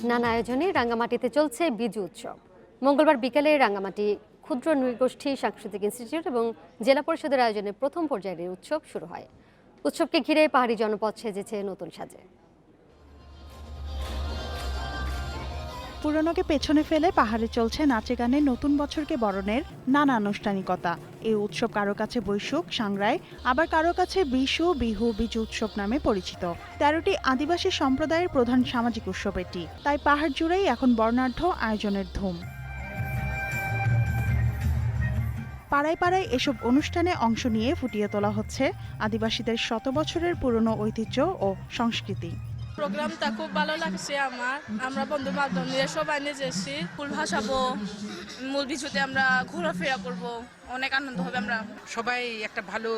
নানা আয়োজনে রাঙ্গামাটিতে চলছে বিজু উৎসব। মঙ্গলবার বিকেলে রাঙ্গামাটি ক্ষুদ্র নৃগোষ্ঠী সাংস্কৃতিক ইনস্টিটিউট এবং জেলা পরিষদের আয়োজনে প্রথম পর্যায়ের এই উৎসব শুরু হয়। উৎসবকে ঘিরে পাহাড়ি জনপদ সেজেছে নতুন সাজে। পুরনোকে পেছনে ফেলে পাহাড়ে চলছে নাচে গানে নতুন বছরকে বরণের নানা আনুষ্ঠানিকতা। এই উৎসব কারো কাছে বৈশুখ সাংরাই, আবার কারো কাছে বিশু বিহু বিজু উৎসব নামে পরিচিত। ১৩টি আদিবাসী সম্প্রদায়ের প্রধান সামাজিক উৎসব এটি, তাই পাহাড় জুড়েই এখন বর্ণাঢ্য আয়োজনের ধুম। পাড়ায় পাড়ায় এসব অনুষ্ঠানে অংশ নিয়ে ফুটিয়ে তোলা হচ্ছে আদিবাসীদের শত বছরের পুরনো ঐতিহ্য ও সংস্কৃতি। প্রোগ্রামটা খুব ভালো লাগছে আমার। আমরা বন্ধু বান্ধব নিয়ে সবাই নিয়ে যাচ্ছি, ফুল ভাসাবো, মূল বিচুতে আমরা ঘোরাফেরা করবো, অনেক আনন্দ হবে। আমরা সবাই একটা ভালো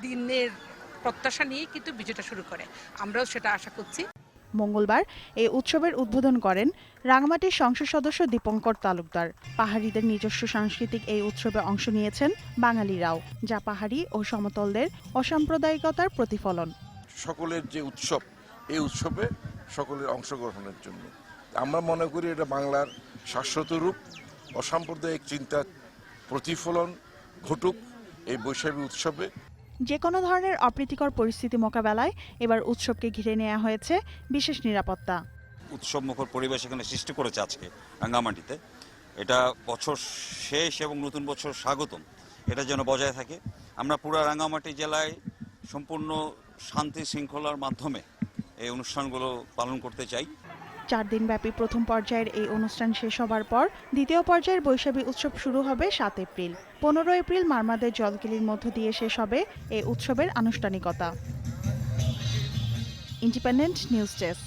দিনের প্রত্যাশা নিয়ে কিন্তু বিজুটা শুরু করে, আমরাও সেটা আশা করছি। মঙ্গলবার এই উৎসবের উদ্বোধন করেন রাঙ্গামাটির সংসদ সদস্য দীপঙ্কর তালুকদার। পাহাড়িদের নিজস্ব সাংস্কৃতিক এই উৎসবে অংশ নিয়েছেন বাঙালিরাও, যা পাহাড়ি ও সমতলদের অসাম্প্রদায়িকতার প্রতিফলন। সকলের যে উৎসব, এই উৎসবে সকলের অংশগ্রহণের জন্য আমরা মনে করি এটা বাংলার শাশ্বত রূপ, অসাম্প্রদায়িক চিন্তার প্রতিফলন ঘটুক এই বৈশাখী উৎসবে। যে কোনো ধরনের অপ্রীতিকর পরিস্থিতি মোকাবেলায় এবার উৎসবকে ঘিরে নেওয়া হয়েছে বিশেষ নিরাপত্তা। উৎসব মুখর পরিবেশ এখানে সৃষ্টি করেছে আজকে রাঙ্গামাটিতে। এটা বছর শেষ এবং নতুন বছর স্বাগতম, এটা যেন বজায় থাকে। আমরা পুরা রাঙ্গামাটি জেলায় সম্পূর্ণ শান্তি শৃঙ্খলার মাধ্যমে এই অনুষ্ঠানগুলো পালন করতে চাই। ৪ দিনব্যাপী প্রথম পর্যায়ের এই অনুষ্ঠান শেষ হবার পর দ্বিতীয় পর্যায়ের বৈশাখী উৎসব শুরু হবে ৭ এপ্রিল। ১৫ এপ্রিল মারমাদের জলকিলির মধ্য দিয়ে শেষ হবে এই উৎসবের আনুষ্ঠানিকতা। Independent news desk.